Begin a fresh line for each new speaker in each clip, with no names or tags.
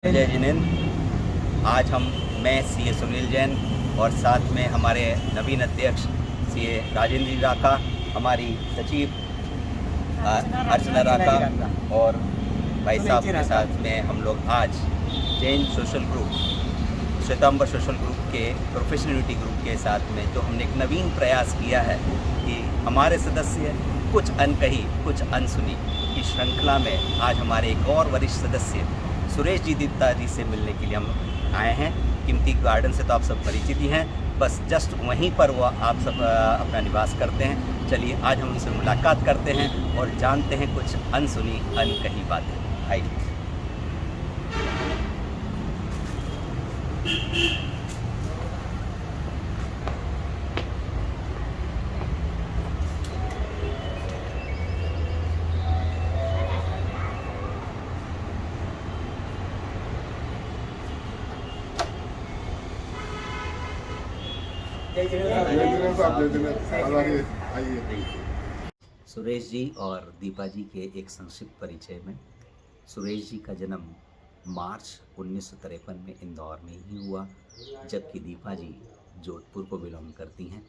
जय जिनेंद्र। आज मैं सीए सुनील जैन और साथ में हमारे नवीन अध्यक्ष सीए राजेंद्र जी राका, हमारी सचिव अर्चना राका और भाई साहब के साथ में हम लोग आज Jain social group, Shwetambar social group के प्रोफेशनल यूनिटी ग्रुप के साथ में जो हमने एक नवीन प्रयास किया है कि हमारे सदस्य कुछ अनकही कुछ अनसुनी की श्रृंखला में आज हमारे एक और वरिष्ठ सदस्य सुरेश जी दीप्ता जी से मिलने के लिए हम आए हैं। कीमती गार्डन से तो आप सब परिचित ही हैं, बस जस्ट वहीं पर वो आप सब अपना निवास करते हैं। चलिए आज हम उनसे मुलाकात करते हैं और जानते हैं कुछ अनसुनी अनकही बातें। आइए। सुरेश जी और दीपा जी के एक संक्षिप्त परिचय में, सुरेश जी का जन्म मार्च 1953 में इंदौर में ही हुआ, जबकि दीपा जी जोधपुर को बिलोंग करती हैं।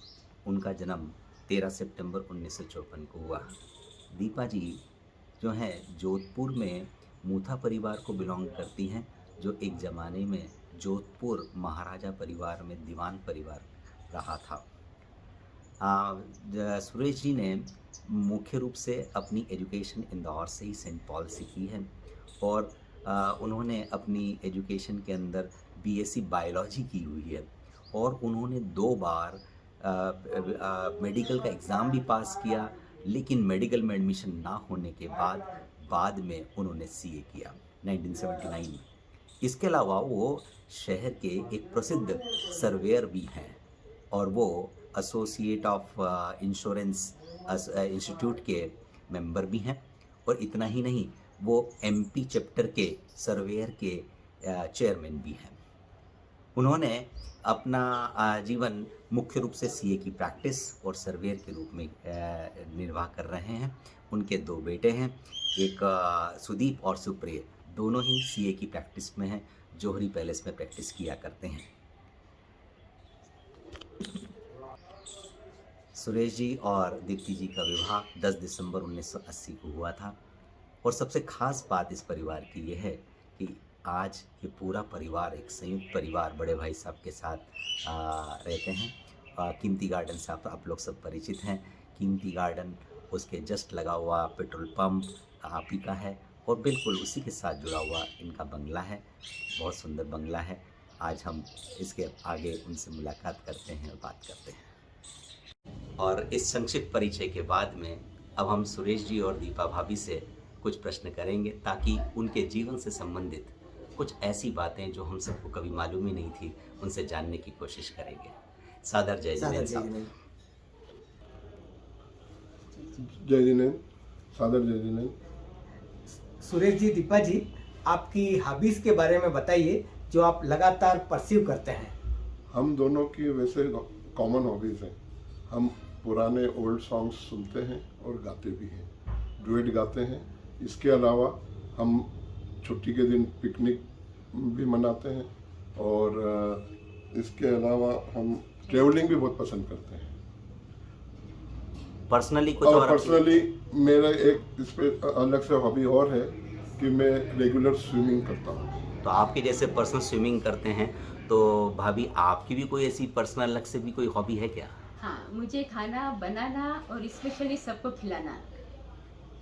उनका जन्म 13 सितंबर 1954 को हुआ। दीपा जी जो हैं जोधपुर में मूथा परिवार को बिलोंग करती हैं, जो एक ज़माने में जोधपुर महाराजा परिवार में दीवान परिवार रहा था। सुरेश जी ने मुख्य रूप से अपनी एजुकेशन इंदौर से ही सेंट पॉल से की है और उन्होंने अपनी एजुकेशन के अंदर बीएससी बायोलॉजी की हुई है और उन्होंने 2 बार मेडिकल का एग्ज़ाम भी पास किया, लेकिन मेडिकल में एडमिशन ना होने के बाद में उन्होंने सीए किया 1979 में। इसके अलावा वो शहर के एक प्रसिद्ध सर्वेयर भी हैं और वो एसोसिएट ऑफ इंश्योरेंस इंस्टीट्यूट के मेंबर भी हैं और इतना ही नहीं, वो एमपी चैप्टर के सर्वेयर के चेयरमैन भी हैं। उन्होंने अपना जीवन मुख्य रूप से सीए की प्रैक्टिस और सर्वेयर के रूप में निर्वाह कर रहे हैं। उनके 2 बेटे हैं, एक सुदीप और सुप्रिय, दोनों ही सीए की प्रैक्टिस में हैं, जौहरी पैलेस में प्रैक्टिस किया करते हैं। सुरेश जी और दीप्ति जी का विवाह 10 दिसंबर 1980 को हुआ था और सबसे खास बात इस परिवार की ये है कि आज ये पूरा परिवार एक संयुक्त परिवार बड़े भाई साहब के साथ रहते हैं। कीमती गार्डन से आप लोग सब परिचित हैं। कीमती गार्डन उसके जस्ट लगा हुआ पेट्रोल पंप आप ही का है और बिल्कुल उसी के साथ जुड़ा हुआ इनका बंगला है। बहुत सुंदर बंगला है। आज हम इसके आगे उनसे मुलाकात करते हैं और बात करते हैं। और इस संक्षिप्त परिचय के बाद में अब हम सुरेश जी और दीपा भाभी से कुछ प्रश्न करेंगे ताकि उनके जीवन से संबंधित कुछ ऐसी बातें जो हम सबको कभी मालूम ही नहीं थी उनसे जानने की कोशिश करेंगे। सादर जय जिनेंद्र साहब।
जय जिनेंद्र, सादर जय जिनेंद्र।
सुरेश जी, दीपा जी, आपकी हॉबीज के बारे में बताइए जो आप लगातार परस्यू करते हैं।
हम दोनों की वैसे कॉमन हॉबीज हैं। हम पुराने ओल्ड सॉन्ग्स सुनते हैं और गाते भी हैं, डुएट गाते हैं। इसके अलावा हम छुट्टी के दिन पिकनिक भी मनाते हैं और इसके अलावा हम ट्रेवलिंग भी बहुत पसंद करते हैं।
पर्सनली कुछ
और पर्सनली मेरा एक इस पे अलग से हॉबी और है कि मैं रेगुलर स्विमिंग करता हूँ।
तो आपके जैसे पर्सनल स्विमिंग करते हैं तो भाभी आपकी भी कोई ऐसी पर्सनल अलग से भी कोई हॉबी है क्या?
हाँ, मुझे खाना बनाना और स्पेशली सबको खिलाना,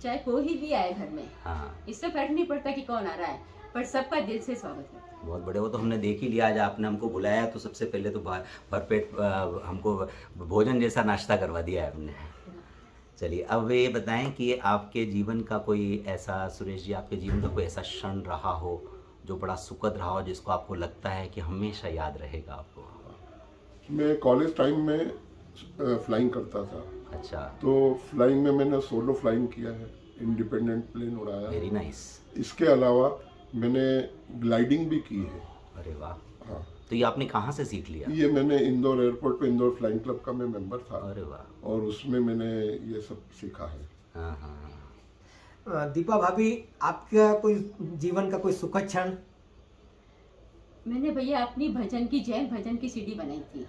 चाहे कोई भी आए घर में।
हाँ,
इससे फर्क नहीं पड़ता कि कौन आ रहा है, पर सबका दिल से स्वागत है।
बहुत बड़े। वो तो हमने देख ही लिया, आज आपने हमको बुलाया तो सबसे पहले तो भरपेट हमको भोजन जैसा नाश्ता करवा दिया है हमने। चलिए अब ये बताएं कि आपके जीवन का कोई ऐसा, सुरेश जी, आपके जीवन का कोई ऐसा क्षण रहा हो जो बड़ा सुखद रहा हो, जिसको आपको लगता है कि हमेशा याद रहेगा आपको?
मैं कॉलेज टाइम में फ्लाइंग करता था।
अच्छा।
तो फ्लाइंग में मैंने सोलो फ्लाइंग किया है, इंडिपेंडेंट प्लेन उड़ाया।
Very nice.
इसके अलावा मैंने ग्लाइडिंग भी की है।
अरे वाह।
हाँ।
तो ये आपने कहाँ से सीख लिया?
ये मैंने इंदौर एयरपोर्ट पे इंदौर फ्लाइंग क्लब का मैं मेंबर था।
अरे वाह।
और उसमें मैंने ये सब सीखा है।
हाँ हाँ।
दीपा भाभी, आपका कोई जीवन का कोई सुखद क्षण?
मैंने भैया अपनी भजन की जैन भजन की सीडी बनाई थी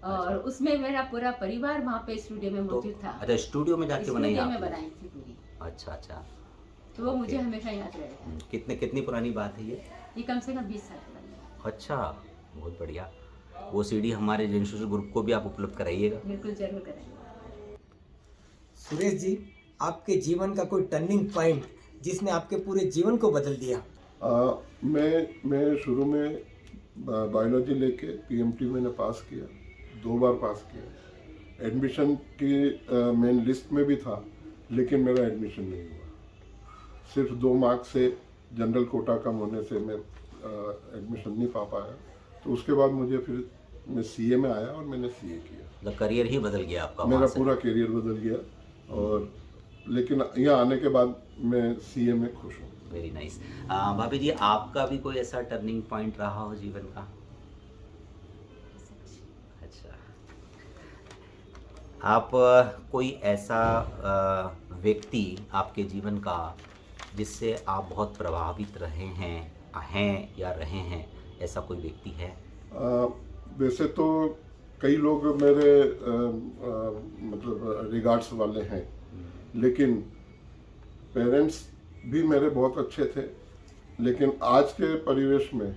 और उसमें मेरा पूरा परिवार वहाँ पे स्टूडियो में
तो
मौजूद था।
अच्छा, स्टूडियो में जाके बनाई
स्टूडियो में
आपने?
बनाई थी पूरी,
अच्छा अच्छा।
तो वो मुझे
ओके।
हमेशा याद रहेगा।
कितनी पुरानी बात है
ये कम से कम 20 साल पुरानी है।
अच्छा, बहुत बढ़िया। वो सीडी हमारे जेनसोशल ग्रुप को भी आप उपलब्ध कराइएगा।
बिल्कुल जरूर करेंगे।
सुरेश जी, आपके जीवन का कोई टर्निंग पॉइंट जिसने आपके पूरे जीवन को बदल दिया?
मैं शुरू में बायोलॉजी लेके पीएमटी मैंने पास किया, 2 बार पास किया। एडमिशन की मेन लिस्ट में भी था, लेकिन मेरा एडमिशन नहीं हुआ। सिर्फ 2 मार्क्स से जनरल कोटा कम होने से मैं एडमिशन नहीं पा पाया। तो उसके बाद मुझे फिर मैं सीए में आया और मैंने सीए किया।
मतलब करियर ही बदल गया आपका
मेरा
वहाँ से।
पूरा करियर बदल गया और लेकिन यहाँ आने के बाद मैं सीए में खुश हूँ।
Very nice. भाभी जी, आपका भी कोई ऐसा टर्निंग पॉइंट रहा हो जीवन का? अच्छा, आप कोई ऐसा व्यक्ति आपके जीवन का जिससे आप बहुत प्रभावित रहे हैं या रहे हैं, ऐसा कोई व्यक्ति है?
वैसे तो कई लोग मेरे मतलब रिगार्ड्स वाले हैं, लेकिन पेरेंट्स भी मेरे बहुत अच्छे थे। लेकिन आज के परिवेश में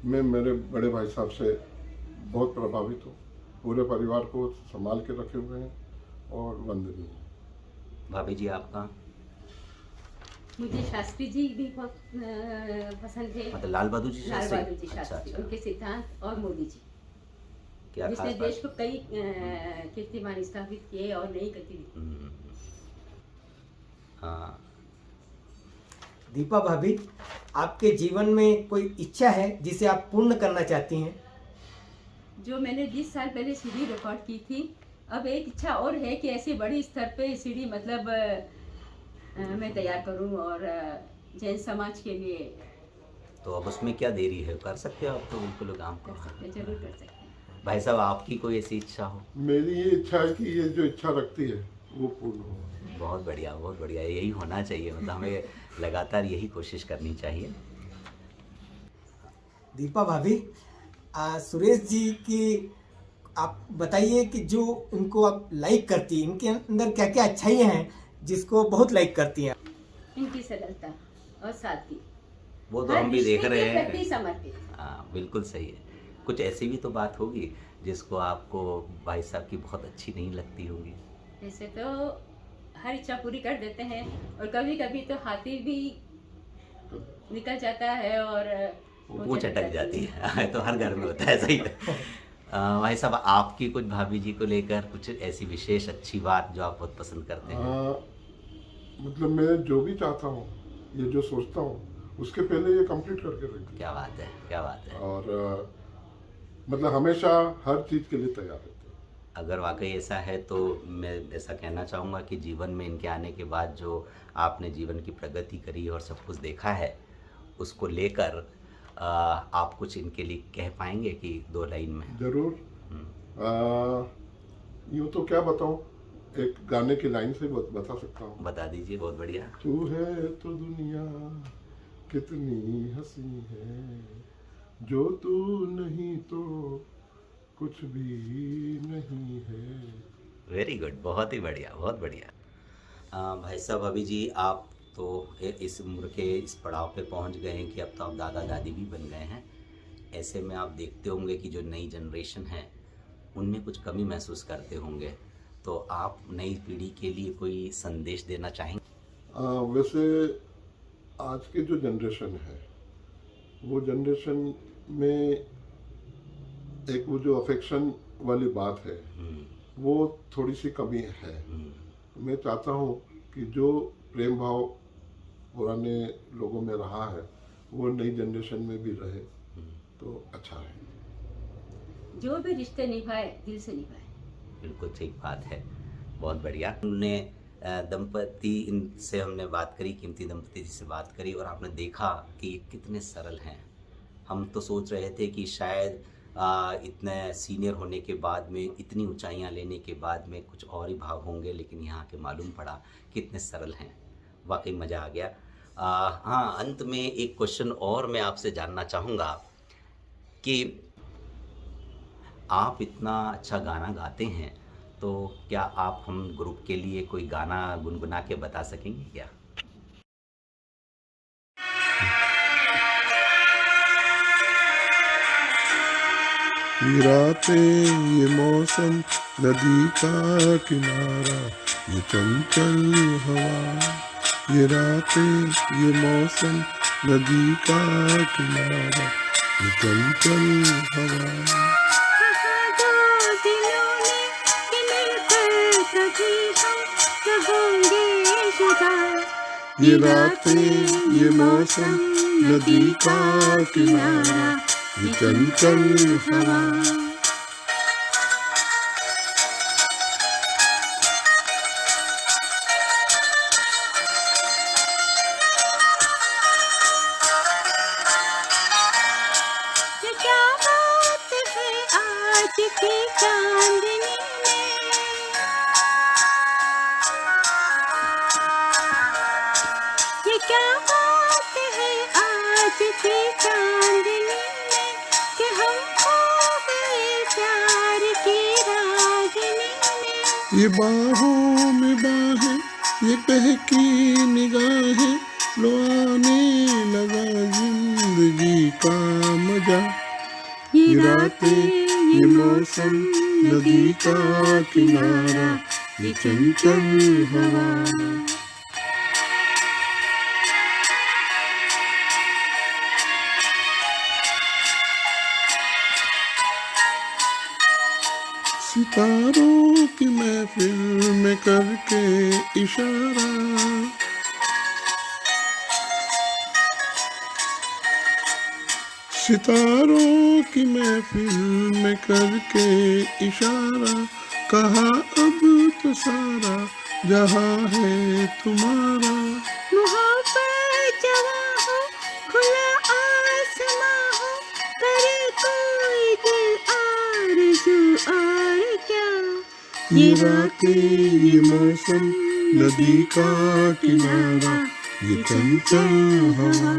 मैं मेरे बड़े भाई साहब से बहुत प्रभावित हूँ। पूरे परिवार को संभाल के रखे हुए हैं और वंदनीय है।
भाभी जी, आपका?
मुझे शास्त्री जी भी बहुत पसंद है।
मतलब लाल बहादुर जी
लाल
शास्त्री?
बहादुर जी
अच्छा
शास्त्री,
अच्छा।
उनके सिद्धांत और मोदी जी,
क्या
जिसने
खास
देश
बात?
को कई कीर्तिमान स्थापित किए और नई गतिविधि।
हम्म, हाँ।
दीपा भाभी, आपके जीवन में कोई इच्छा है जिसे आप पूर्ण करना चाहती हैं?
जो मैंने 20 साल पहले सीडी रिकॉर्ड की थी, अब एक इच्छा और है कि ऐसी बड़ी स्तर पे सीडी मतलब मैं तैयार करूं और जैन समाज के लिए
तो अब उसमें क्या देरी है, कर सकते हो आप तो बिल्कुल काम
कर सकते हैं, जरूर कर सकते हैं।
भाई साहब, आपकी कोई ऐसी इच्छा हो?
मेरी ये इच्छा है कि ये जो इच्छा रखती है वो पूर्ण हो।
बहुत बढ़िया, बहुत बढ़िया। यही होना चाहिए, मतलब हमें लगातार यही कोशिश करनी चाहिए।
दीपा भाभी, सुरेश जी की आप बताइए कि जो उनको आप लाइक करती हैं, इनके अंदर क्या क्या अच्छाइयाँ हैं जिसको बहुत लाइक करती हैं?
इनकी सरलता और सादगी,
वो तो
हर
हम भी देख
रिश्ते
रहे
के प्रति
हैं।
समर्पित।
हाँ, बिल्कुल सही है। कुछ ऐसी भी तो बात होगी जिसको आपको भाई साहब की बहुत अच्छी नहीं लगती होगी?
वैसे तो हर इच्छा पूरी कर देते हैं और कभी कभी तो हाथी भी निकल जाता है और
वो चटक जाती है। तो हर घर में होता है, सही है। भाई साहब, आपकी कुछ भाभी जी को लेकर कुछ ऐसी विशेष अच्छी बात जो आप बहुत पसंद करते हैं?
मतलब मैं जो भी चाहता हूँ, ये जो सोचता हूँ, उसके पहले ये कंप्लीट करके रखती
क्या बात है, क्या बात है।
है। और मतलब हमेशा हर चीज़ के लिए तैयार रहती है।
अगर वाकई ऐसा है तो मैं ऐसा कहना चाहूँगा कि जीवन में इनके आने के बाद जो आपने जीवन की प्रगति करी और सब कुछ देखा है, उसको लेकर आप कुछ इनके लिए कह पाएंगे कि 2 लाइन में?
जरूर। यूँ तो क्या बताऊँ, एक गाने की लाइन से बता सकता हूँ।
बता दीजिए, बहुत बढ़िया।
तू है तो दुनिया कितनी हंसी है, जो तू नहीं तो कुछ भी नहीं है।
वेरी गुड, बहुत ही बढ़िया, बहुत बढ़िया। भाई साहब, अभी जी आप तो इस उम्र के इस पड़ाव पे पहुंच गए हैं कि अब तो आप दादा दादी भी बन गए हैं। ऐसे में आप देखते होंगे कि जो नई जनरेशन है उनमें कुछ कमी महसूस करते होंगे, तो आप नई पीढ़ी के लिए कोई संदेश देना चाहेंगे?
वैसे आज की जो जनरेशन है, वो जनरेशन में एक वो जो अफेक्शन वाली बात है, वो थोड़ी सी कमी है। मैं चाहता हूँ कि जो प्रेम भाव पुराने लोगों में रहा है वो नई जनरेशन में भी रहे तो अच्छा है।
जो भी रिश्ते निभाए दिल से निभाए।
बिल्कुल ठीक बात है, बहुत बढ़िया। उन्होंने दंपति इनसे हमने बात करी, कीमती दंपति जी से बात करी, और आपने देखा कि कितने सरल हैं। हम तो सोच रहे थे कि शायद इतने सीनियर होने के बाद में, इतनी ऊंचाइयां लेने के बाद में कुछ और ही भाव होंगे, लेकिन यहाँ के मालूम पड़ा कितने सरल हैं। वाकई मज़ा आ गया। हाँ, अंत में एक क्वेश्चन और मैं आपसे जानना चाहूँगा कि आप इतना अच्छा गाना गाते हैं, तो क्या आप हम ग्रुप के लिए कोई गाना गुनगुना के बता सकेंगे क्या?
ये रातें, ये मौसम, नदी का किनारा, ये चंचल हवा। ये रातें, ये मौसम, नदी का किनारा, ये चंचल हवा।
कहा दो दिलों ने कि मिलकर कभी हम रहोगे जुदा।
ये रातें, ये मौसम, नदी का किनारा, ये चंचल हवा।
ये क्या बात है आज की चांदनी में, ये क्या बात है आज की चांदनी में, कि हम खो गए प्यार की रागनी में।
ये बाहों में बाहें, ये बहकी निगाहें, लो आने लगा जिंदगी का मजा। ये रातें, ये मौसम, नदी का किनारा, ये चंचल हवा। सितारों की महफिल में करके इशारा, सितारों की महफिल में करके इशारा, कहा अब तो सारा जहां है तुम्हारा।
मोहब्बत जवां हो, खुला आसमां हो, करे कोई दिल आरज़ू और क्या।
ये रातें, ये मौसम, नदी का किनारा, ये चंचल हवा।